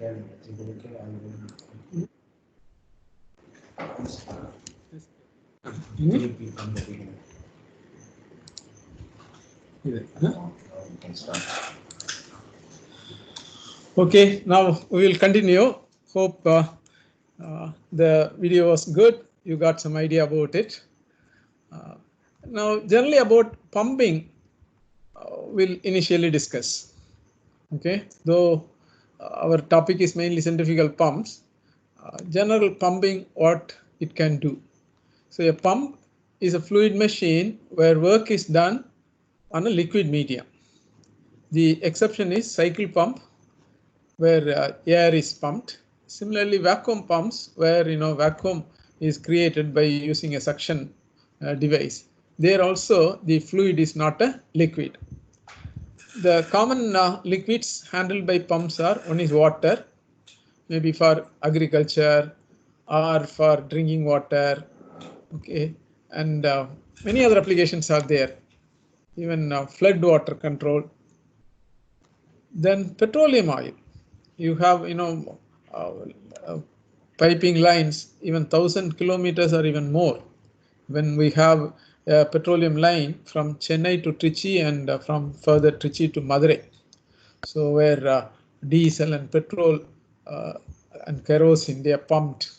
Okay, now we will continue. Hope the video was good. You got some idea about it. Now, generally about pumping, we'll initially discuss. Okay, though our topic is mainly centrifugal pumps, general pumping, what it can do. So a pump is a fluid machine where work is done on a liquid medium. The exception is cycle pump, where air is pumped. Similarly, vacuum pumps, where vacuum is created by using a suction device. There also the fluid is not a liquid. The common liquids handled by pumps are, one is water, maybe for agriculture or for drinking water, okay, and many other applications are there, even flood water control. Then petroleum oil, you have piping lines even 1,000 kilometers or even more. When we have a petroleum line from Chennai to Trichy and from further Trichy to Madurai, so where diesel and petrol and kerosene, they are pumped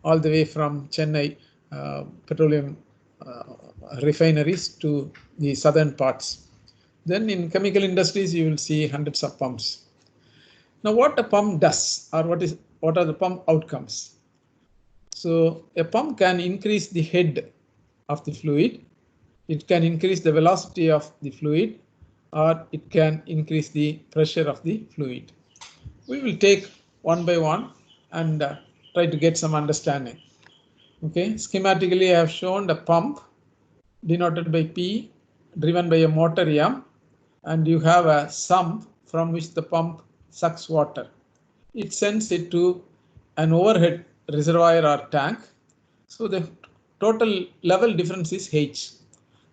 all the way from Chennai petroleum refineries to the southern parts. Then in chemical industries, you will see hundreds of pumps. Now, what a pump does, or what are the pump outcomes? So a pump can increase the head of the fluid, it can increase the velocity of the fluid, or it can increase the pressure of the fluid. We will take one by one and try to get some understanding. Okay, schematically I have shown the pump denoted by P, driven by a motor M, and you have a sump from which the pump sucks water. It sends it to an overhead reservoir or tank. So the total level difference is H.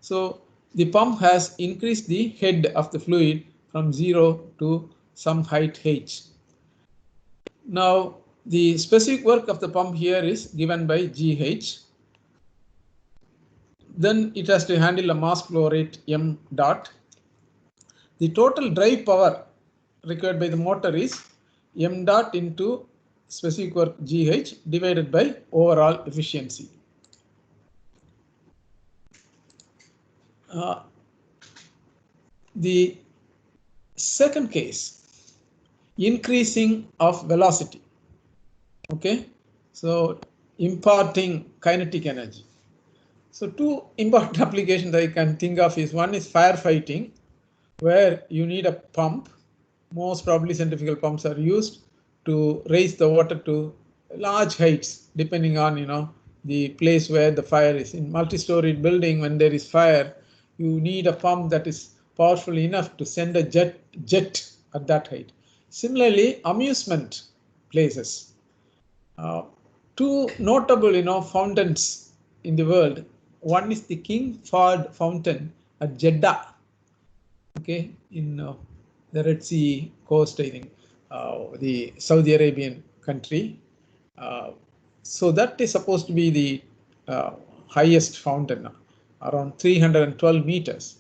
So the pump has increased the head of the fluid from 0 to some height H. Now the specific work of the pump here is given by GH. Then it has to handle a mass flow rate m dot. The total drive power required by the motor is m dot into specific work GH divided by overall efficiency. The second case, increasing of velocity. Okay, so imparting kinetic energy. So two important applications I can think of is, one is firefighting, where you need a pump. Most probably centrifugal pumps are used to raise the water to large heights, depending on the place where the fire is. In multi-storied building, when there is fire, you need a pump that is powerful enough to send a jet at that height. Similarly, amusement places. Two notable fountains in the world. One is the King Fahd fountain at Jeddah, okay, in the Red Sea coast, I think, the Saudi Arabian country. So that is supposed to be the highest fountain, around 312 meters.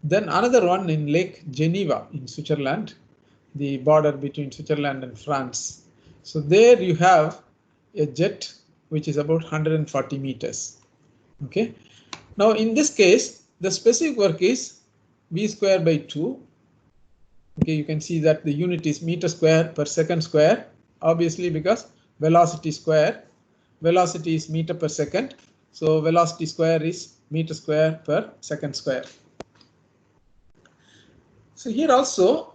Then another one in Lake Geneva in Switzerland, the border between Switzerland and France. So there you have a jet which is about 140 meters. Okay. Now in this case, the specific work is V square by 2. Okay, you can see that the unit is meter square per second square, obviously because velocity square. Velocity is meter per second, so velocity square is meter square per second square. So here also,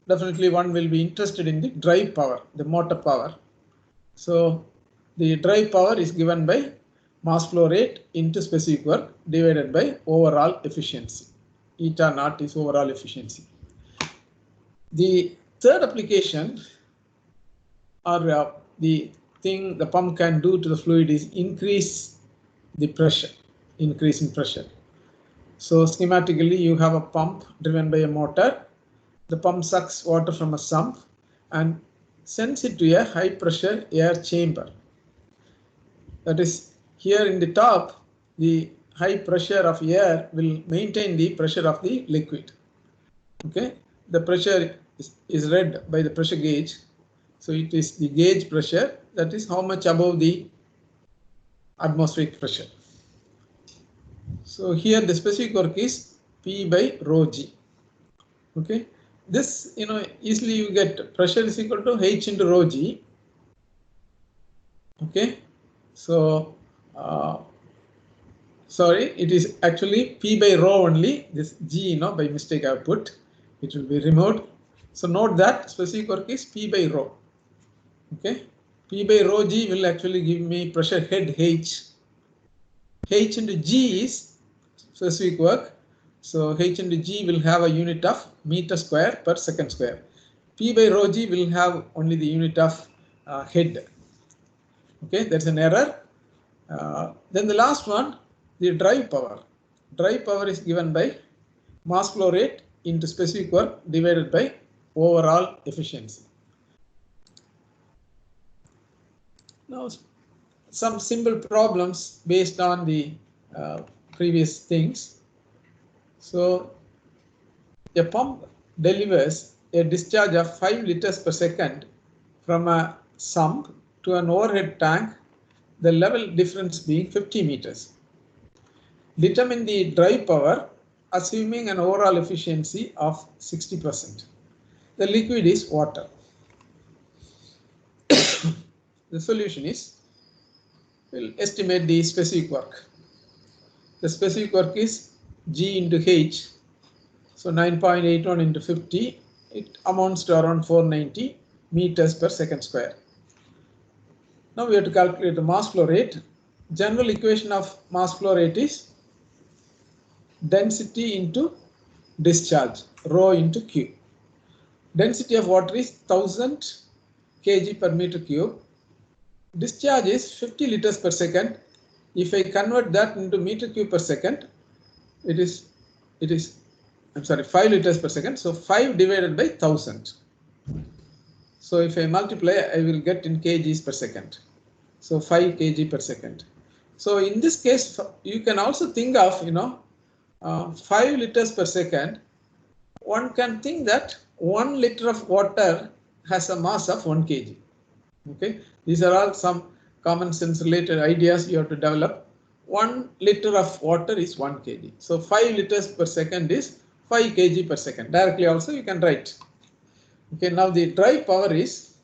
definitely one will be interested in the drive power, the motor power. So the drive power is given by mass flow rate into specific work divided by overall efficiency. Eta naught is overall efficiency. The third application, or the thing the pump can do to the fluid, is increase the pressure, increase in pressure. So schematically, you have a pump driven by a motor. The pump sucks water from a sump, and sends it to a high pressure air chamber. That is, here in the top, the high pressure of air will maintain the pressure of the liquid. Okay, the pressure is read by the pressure gauge. So it is the gauge pressure, that is how much above the atmospheric pressure. So here the specific work is P by rho g. Okay, this, easily you get pressure is equal to H into rho g. Okay, so sorry, it is actually P by rho only. This g, by mistake I have put, it will be removed. So note that specific work is P by rho. Okay, P by rho g will actually give me pressure head H. H into g is specific work. So H into g will have a unit of meter square per second square. P by rho g will have only the unit of head. Okay, that's an error. Then the last one, the drive power. Drive power is given by mass flow rate into specific work divided by overall efficiency. Now, some simple problems based on the previous things. So, a pump delivers a discharge of 5 liters per second from a sump to an overhead tank, the level difference being 50 meters. Determine the drive power assuming an overall efficiency of 60%. The liquid is water. The solution is, we'll estimate the specific work. The specific work is G into H. So 9.81 into 50, it amounts to around 490 meters per second square. Now we have to calculate the mass flow rate. General equation of mass flow rate is density into discharge, rho into Q. Density of water is 1000 kg per meter cube. Discharge is 50 liters per second. If I convert that into meter cube per second, it is 5 liters per second. So 5 divided by 1000. So if I multiply, I will get in kgs per second. So 5 kg per second. So in this case, you can also think of, 5 liters per second. One can think that 1 liter of water has a mass of 1 kg. Okay, these are all some common sense related ideas you have to develop. 1 liter of water is 1 kg. So 5 liters per second is 5 kg per second. Directly also you can write. Okay, now the drive power is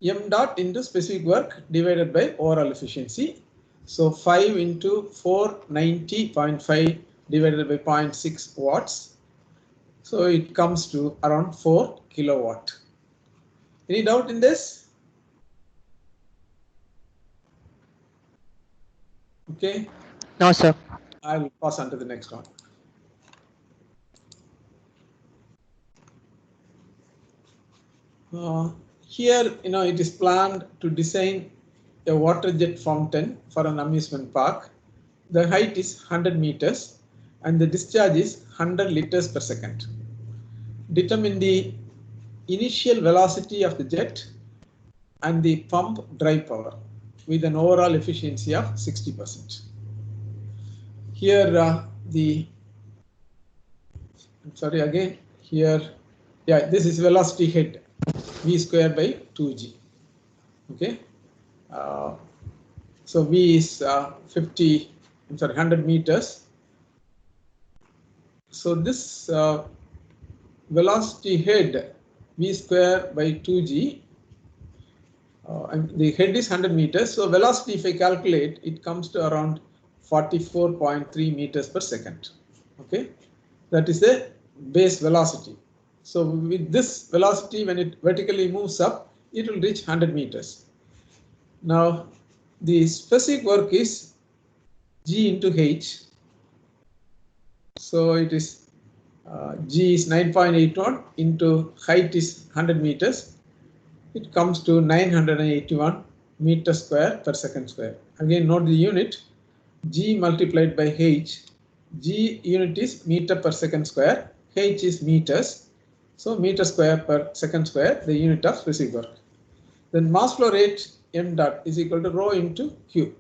m dot into specific work divided by overall efficiency. So 5 into 490.5 divided by 0.6 watts. So it comes to around 4 kilowatt. Any doubt in this? Okay. No, sir. I will pass on to the next one. Here, it is planned to design a water jet fountain for an amusement park. The height is 100 meters and the discharge is 100 liters per second. Determine the initial velocity of the jet and the pump drive power with an overall efficiency of 60%. Here this is velocity head, v square by 2g. Okay, so v is 100 meters. So this velocity head v square by 2g, and the head is 100 meters. So velocity, if I calculate, it comes to around 44.3 meters per second. Okay, that is the base velocity. So with this velocity, when it vertically moves up, it will reach 100 meters. Now the specific work is G into H. So it is G is 9.81 into height is 100 meters. It comes to 981 meters square per second square. Again, note the unit, G multiplied by H. G unit is meter per second square, H is meters. So meter square per second square, the unit of specific work. Then mass flow rate m dot is equal to rho into q.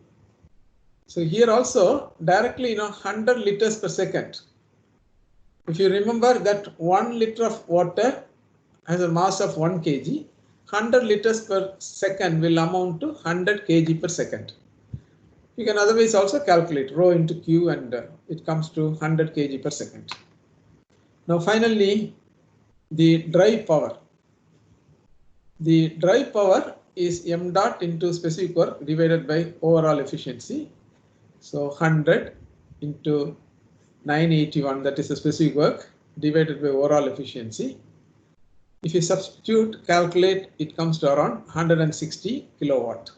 So here also directly 100 liters per second. If you remember that 1 liter of water has a mass of 1 kg, 100 liters per second will amount to 100 kg per second. You can otherwise also calculate rho into q, and it comes to 100 kg per second. Now finally, the dry power. The dry power is m dot into specific work divided by overall efficiency. So 100 into 981, that is the specific work, divided by overall efficiency. If you substitute, calculate, it comes to around 160 kilowatt.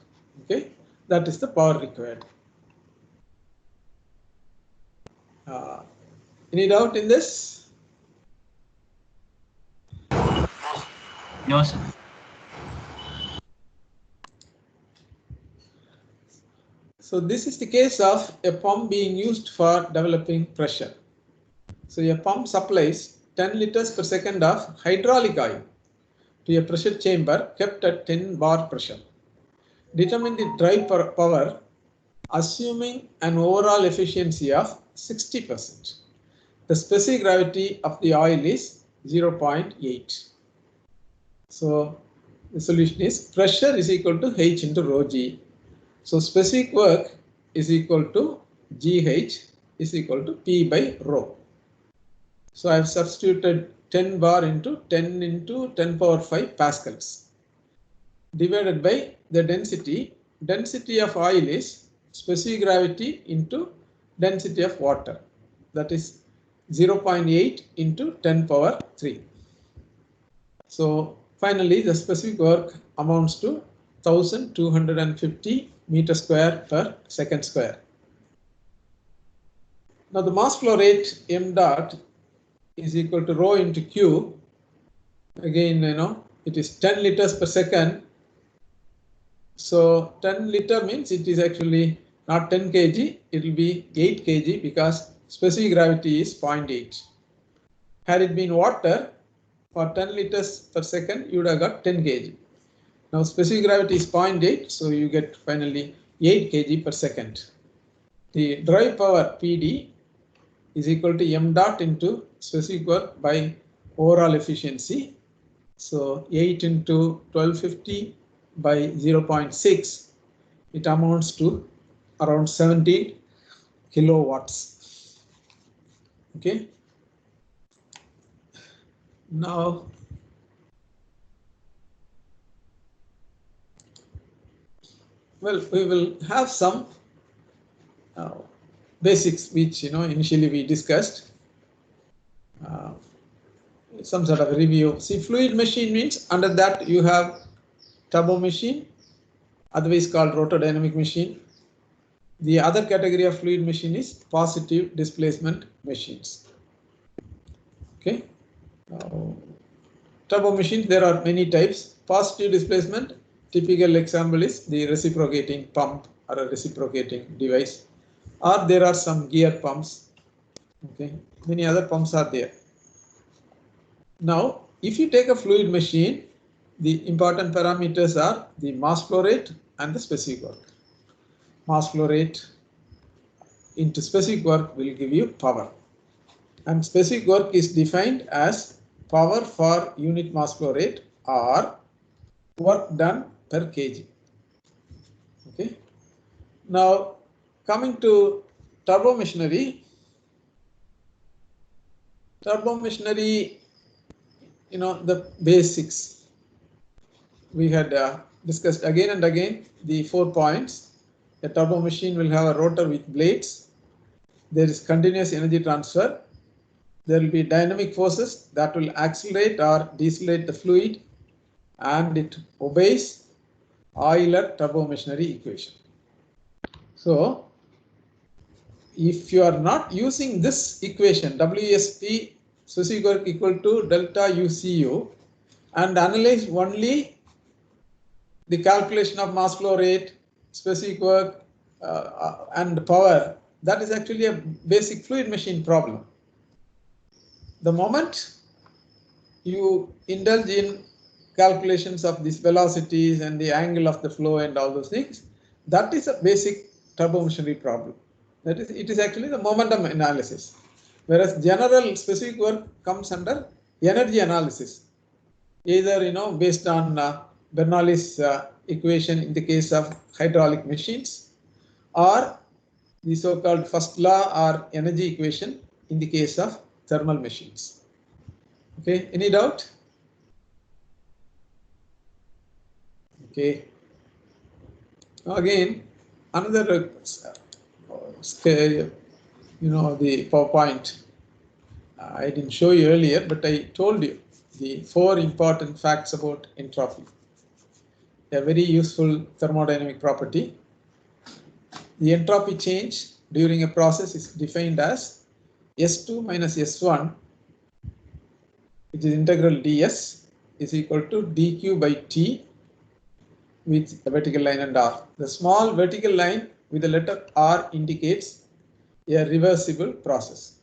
Okay, that is the power required. Any doubt in this? No, sir. So this is the case of a pump being used for developing pressure. So a pump supplies 10 liters per second of hydraulic oil to a pressure chamber kept at 10 bar pressure. Determine the dry power assuming an overall efficiency of 60%. The specific gravity of the oil is 0.8. So the solution is pressure is equal to H into rho G. So specific work is equal to GH is equal to P by rho. So I have substituted 10 bar into 10 into 10 power 5 pascals divided by the density. Density of oil is specific gravity into density of water, that is 0.8 into 10 power 3. So finally the specific work amounts to 1250 meter square per second square. Now the mass flow rate m dot is equal to rho into q. Again, it is 10 liters per second. So 10 liter means it is actually not 10 kg, it will be 8 kg because specific gravity is 0.8. Had it been water, for 10 liters per second, you would have got 10 kg. Now specific gravity is 0.8, so you get finally 8 kg per second. The dry power PD is equal to m dot into specific work by overall efficiency. So 8 into 1250 by 0.6, it amounts to around 17 kilowatts. Okay. Now we will have some basics which initially we discussed. Some sort of review. See, fluid machine means under that you have turbo machine, otherwise called rotodynamic machine. The other category of fluid machine is positive displacement machines. Okay. Turbo machines, there are many types. Positive displacement, typical example is the reciprocating pump or a reciprocating device, or there are some gear pumps. Okay, many other pumps are there. Now, if you take a fluid machine, the important parameters are the mass flow rate and the specific work. Mass flow rate into specific work will give you power, and specific work is defined as power for unit mass flow rate or work done per kg. Okay. Now coming to turbo machinery. Turbo machinery, the basics we had discussed again and again. The 4 points. A turbo machine will have a rotor with blades. There is continuous energy transfer. There will be dynamic forces that will accelerate or decelerate the fluid, and it obeys Euler turbo machinery equation. So if you are not using this equation, WSP specific work equal to delta UCU, and analyze only the calculation of mass flow rate, specific work and power, that is actually a basic fluid machine problem. The moment you indulge in calculations of these velocities and the angle of the flow and all those things, that is a basic turbomachinery problem. That is, it is actually the momentum analysis. Whereas general specific work comes under energy analysis, either based on Bernoulli's equation in the case of hydraulic machines, or the so-called first law or energy equation in the case of thermal machines. Okay, any doubt? Okay. Again, another the PowerPoint I didn't show you earlier, but I told you the 4 important facts about entropy. A very useful thermodynamic property. The entropy change during a process is defined as S2 minus S1, which is integral ds, is equal to dq by t with a vertical line and r. The small vertical line with the letter r indicates a reversible process.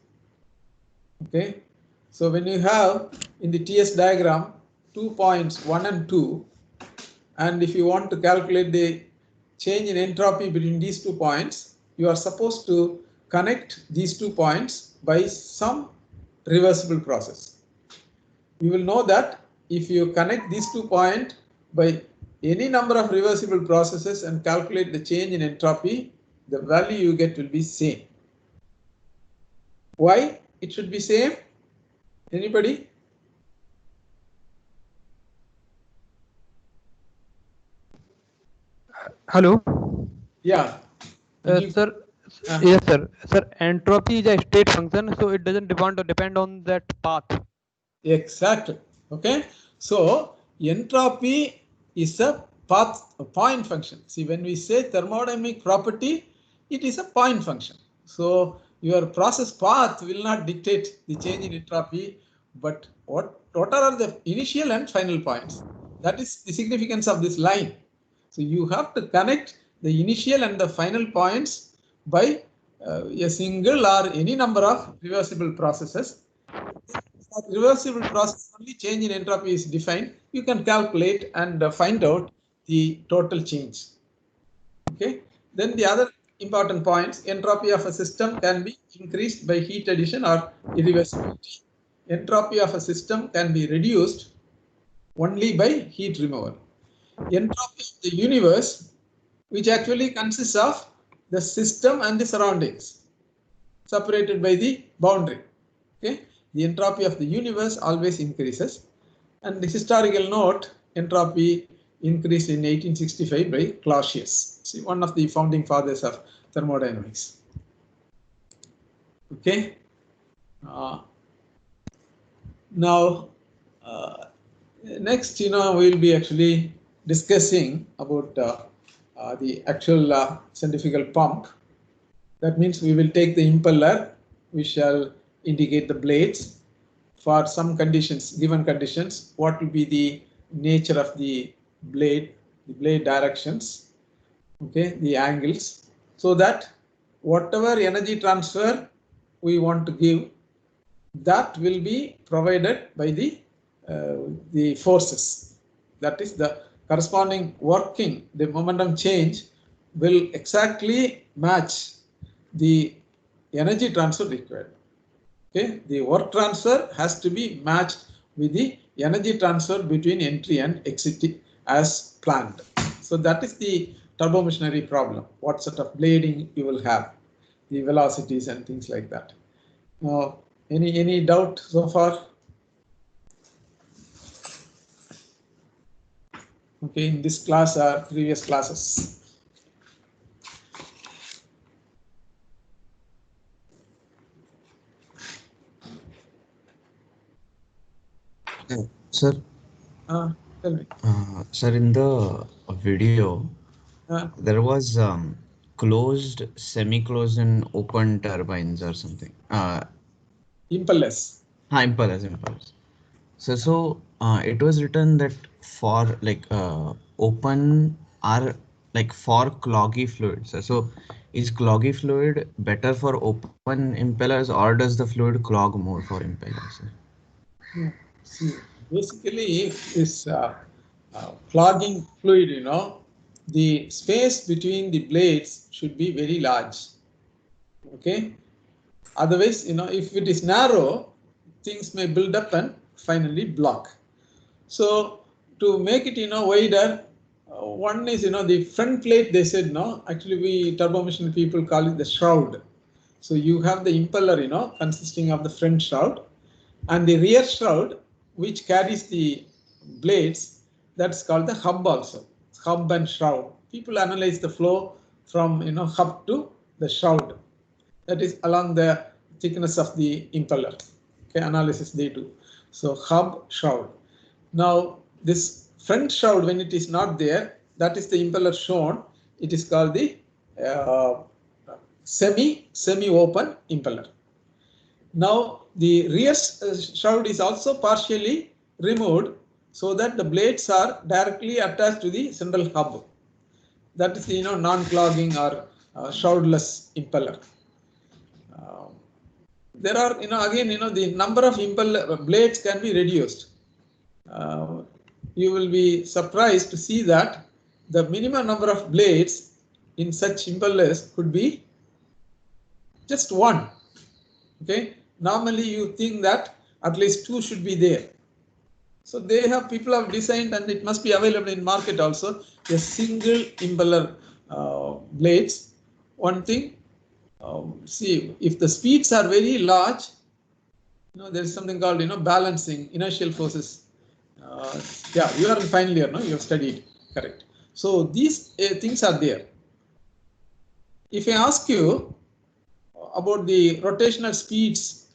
Okay, so when you have in the TS diagram 2 points 1 and 2, and if you want to calculate the change in entropy between these 2 points, you are supposed to connect these 2 points by some reversible process. You will know that if you connect these 2 points by any number of reversible processes and calculate the change in entropy, the value you get will be same. Why it should be same? Anybody? Hello. Yeah. Sir. Yes, sir. Sir, entropy is a state function, so it doesn't depend on that path. Exactly. Okay. So entropy is a point function. See, when we say thermodynamic property, it is a point function. So your process path will not dictate the change in entropy, but what are the initial and final points? That is the significance of this line. So you have to connect the initial and the final points by a single or any number of reversible processes. Reversible process only change in entropy is defined. You can calculate and find out the total change. Okay. Then the other important points: entropy of a system can be increased by heat addition or irreversibility. Entropy of a system can be reduced only by heat removal. Entropy of the universe, which actually consists of the system and the surroundings, separated by the boundary. Okay, the entropy of the universe always increases. And the historical note, entropy increased in 1865 by Clausius, see, one of the founding fathers of thermodynamics. Okay. Now, next, we'll be actually discussing about the actual centrifugal pump. That means we will take the impeller, we shall indicate the blades. For some conditions, given conditions, what will be the nature of the blade directions, okay, the angles, so that whatever energy transfer we want to give, that will be provided by the forces. That is, the corresponding working, the momentum change will exactly match the energy transfer required. Okay, the work transfer has to be matched with the energy transfer between entry and exit as planned. So that is the turbomachinery problem. What sort of blading you will have, the velocities and things like that. Now, any doubt so far? Okay, in this class or previous classes? Sir, Tell me. Sir, in the video, there was closed, semi-closed, and open turbines or something. Impellers. Impellers. So it was written that for open are like for cloggy fluids. So is cloggy fluid better for open impellers, or does the fluid clog more for impellers? See, Basically, this clogging fluid, the space between the blades should be very large. Okay. Otherwise, if it is narrow, things may build up and finally block. So to make it, wider, one is, the front plate, they said, no, actually we turbo machine people call it the shroud. So you have the impeller, consisting of the front shroud and the rear shroud, which carries the blades, that's called the hub also, hub and shroud. People analyze the flow from, hub to the shroud. That is along the thickness of the impeller. Okay, analysis they do. So hub, shroud. Now this front shroud, when it is not there, that is the impeller shown. It is called the semi-open impeller. Now the rear shroud is also partially removed so that the blades are directly attached to the central hub. That is the non-clogging or shroudless impeller. There are again the number of impeller blades can be reduced. You will be surprised to see that the minimum number of blades in such impellers could be just one. Okay, normally you think that at least two should be there. So people have designed, and it must be available in market also, a single impeller blades. One thing, see, if the speeds are very large, there is something called balancing inertial forces. Yeah, you are in final year, no? You have studied, correct. So these things are there. If I ask you about the rotational speeds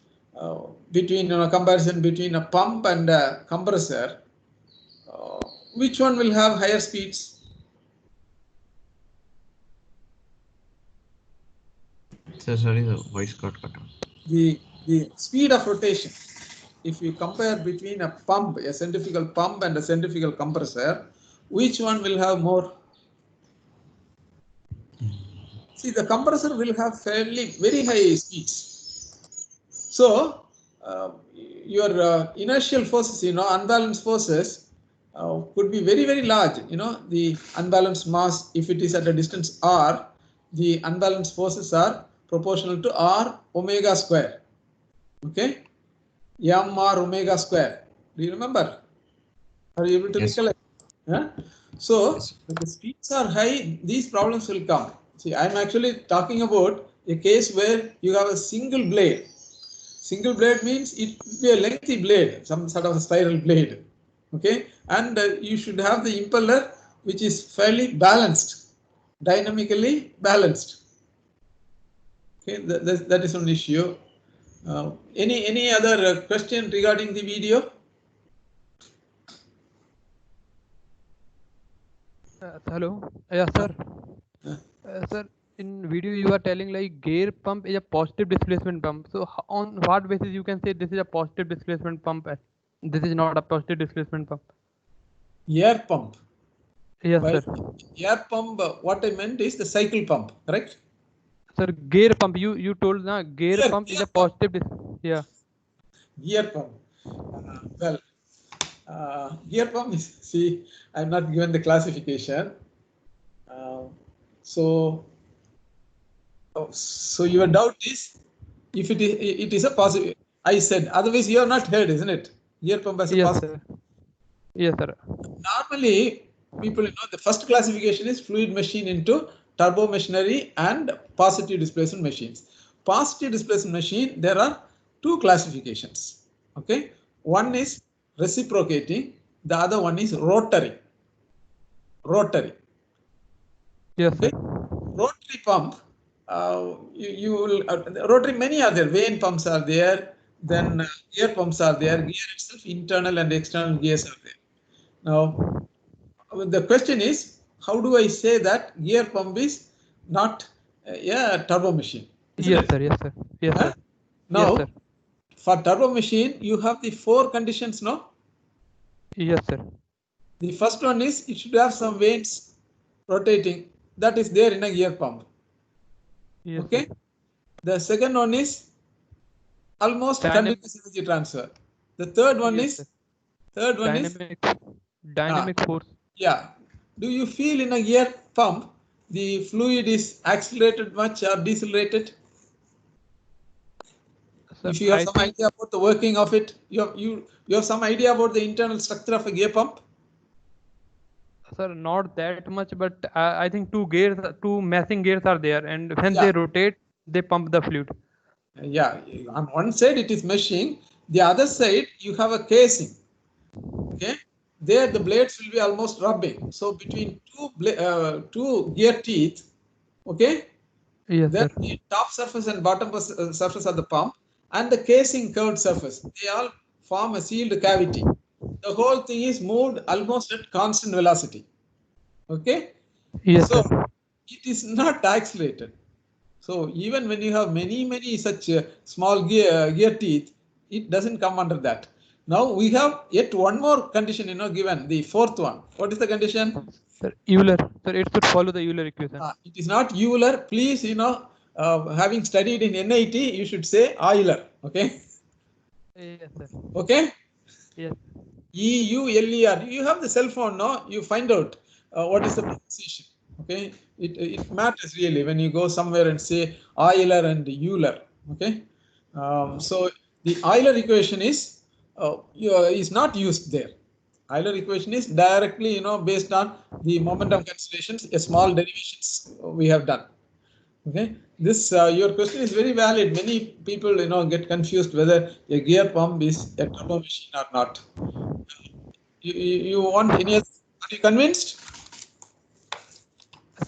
between comparison between a pump and a compressor, which one will have higher speeds? So sorry, the voice got cut off. The speed of rotation. If you compare between a pump, a centrifugal pump and a centrifugal compressor, which one will have more? See, the compressor will have very high speeds. So your inertial forces, unbalanced forces could be very, very large. The unbalanced mass, if it is at a distance r, the unbalanced forces are proportional to r omega square. Okay, m r omega square. Do you remember? Are you able to recollect? Yeah? So if the speeds are high, these problems will come. See, I'm actually talking about a case where you have a single blade. Single blade means it will be a lengthy blade, some sort of a spiral blade. Okay, and you should have the impeller which is fairly balanced, dynamically balanced. Okay, that is one issue. Any other question regarding the video? Hello. Yeah, sir. Sir, in video you are telling like gear pump is a positive displacement pump. So on what basis you can say this is a positive displacement pump? This is not a positive displacement pump. Air pump. Yes, sir. Air pump. What I meant is the cycle pump, correct? Sir, gear pump. You told na gear pump is a positive. Yeah. Gear pump. Well, gear pump is, see, I'm not given the classification. So your doubt is if it is a positive. I said, otherwise you have not heard, isn't it? Gear pump as a positive. Sir. Yes, sir. Normally, people the first classification is fluid machine into turbo machinery and positive displacement machines. Positive displacement machine, there are two classifications. Okay, one is reciprocating, the other one is rotary. Yes, sir. Okay? Rotary pump, you will rotary, many are there. Vane pumps are there, then gear pumps are there. Gear itself, internal and external gears are there. Now, the question is, how do I say that gear pump is not a turbo machine? Yes, sir. Yes, sir. Yes, sir. Now, yes, sir. for turbo machine, you have the 4 conditions, no? Yes, sir. The first one is it should have some vanes rotating. That is there in a gear pump. Yes, okay. Sir. The second one is almost continuous energy transfer. The third one Yes, is sir. Third one dynamic force. Yeah. Do you feel in a gear pump the fluid is accelerated much or decelerated? Sir, If you have I some think, idea about the working of it, you have some idea about the internal structure of a gear pump? sir, not that much, but I think two meshing gears are there, and when Yeah. they rotate, they pump the fluid. Yeah. On one side it is meshing, the other side you have a casing. Okay. There the blades will be almost rubbing. So between two gear teeth, okay, Yes, then sir. the top surface and bottom surface of the pump and the casing curved surface, they all form a sealed cavity. The whole thing is moved almost at constant velocity. Okay, Yes, so sir. it is not accelerated. So even when you have many such small gear teeth, it doesn't come under that. Now we have yet one more condition, given the fourth one. What is the condition? Sir, Euler. Sir, it should follow the Euler equation. It is not Euler. Please, having studied in NIT, you should say Euler. Okay. Yes, sir. Okay. Yes. EULER. You have the cell phone, no? You find out what is the pronunciation. Okay. It matters really when you go somewhere and say Euler and Euler. Okay. So the Euler equation is not used there. Euler equation is directly, based on the momentum considerations, a small derivations we have done. Okay, this your question is very valid. Many people, get confused whether a gear pump is a turbo machine or not. You want any other? Are you convinced?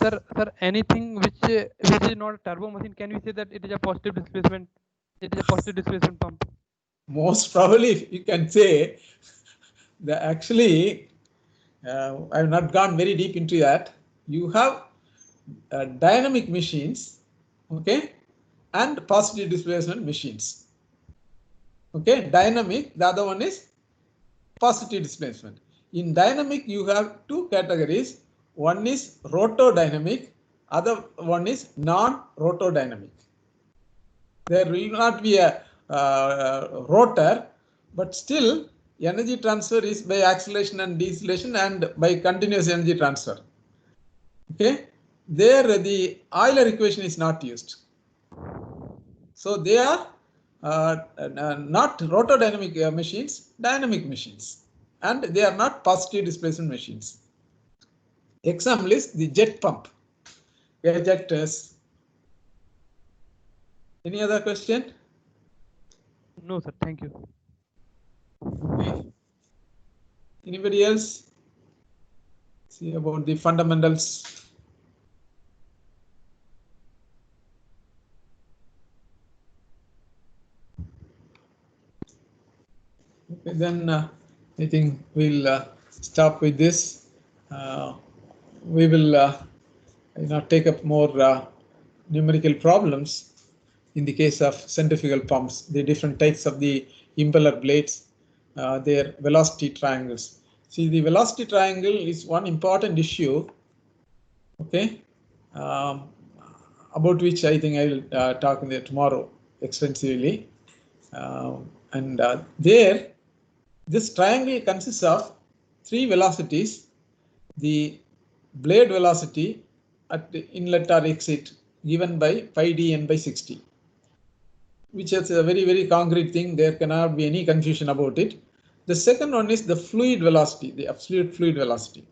Sir, anything which is not a turbo machine, can we say that it is a positive displacement? It is a positive displacement pump. Most probably, you can say that actually, I have not gone very deep into that. You have dynamic machines, okay, and positive displacement machines. Okay, dynamic. The other one is positive displacement. In dynamic, you have two categories. One is rotodynamic, other one is non-rotodynamic. There will not be a rotor, but still energy transfer is by acceleration and deceleration and by continuous energy transfer. Okay, there the Euler equation is not used. So they are not rotodynamic machines, dynamic machines, and they are not positive displacement machines. Example is the jet pump, ejectors. Any other question? No, sir. Thank you. Okay. Anybody else? See about the fundamentals. Okay, then I think we'll stop with this. We will take up more numerical problems in the case of centrifugal pumps, the different types of the impeller blades, their velocity triangles. See, the velocity triangle is one important issue, okay, about which I think I will talk tomorrow extensively. There, this triangle consists of three velocities: the blade velocity at the inlet or exit given by pi d n by 60, which is a very concrete thing. There cannot be any confusion about it. The second one is the fluid velocity, the absolute fluid velocity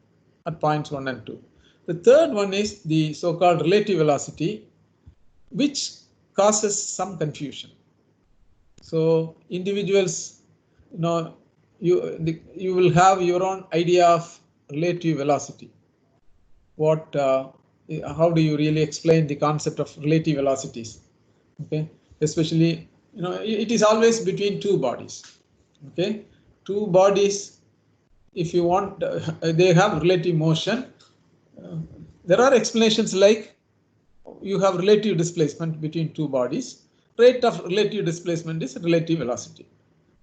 at points 1 and 2. The third one is the so-called relative velocity, which causes some confusion. So individuals, you will have your own idea of relative velocity. How do you really explain the concept of relative velocities? Okay, especially, it is always between two bodies. Okay, two bodies, if you want, they have relative motion. There are explanations like you have relative displacement between two bodies. Rate of relative displacement is relative velocity.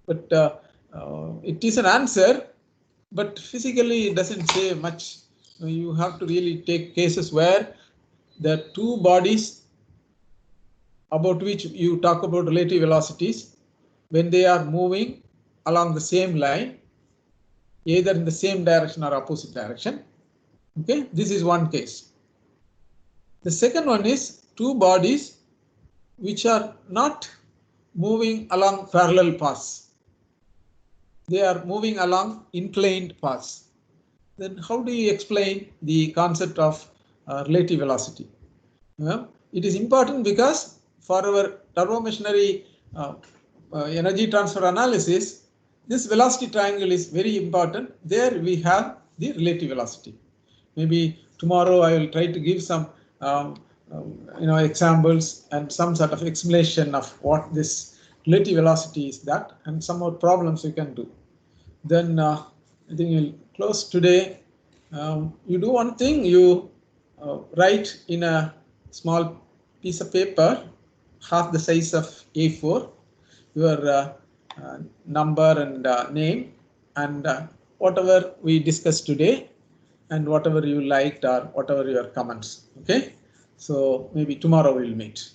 But it is an answer, but physically it doesn't say much. You have to really take cases where the two bodies about which you talk about relative velocities, when they are moving along the same line, either in the same direction or opposite direction. Okay, this is one case. The second one is two bodies which are not moving along parallel paths. They are moving along inclined paths. Then how do you explain the concept of relative velocity? It is important because for our turbomachinery energy transfer analysis, this velocity triangle is very important. There we have the relative velocity. Maybe tomorrow I will try to give some examples and some sort of explanation of what this relative velocity is, that, and some more problems you can do. Then I think we'll close today. You do one thing, you write in a small piece of paper, half the size of A4, your number and name, and whatever we discussed today, and whatever you liked or whatever your comments. Okay, so maybe tomorrow we'll meet.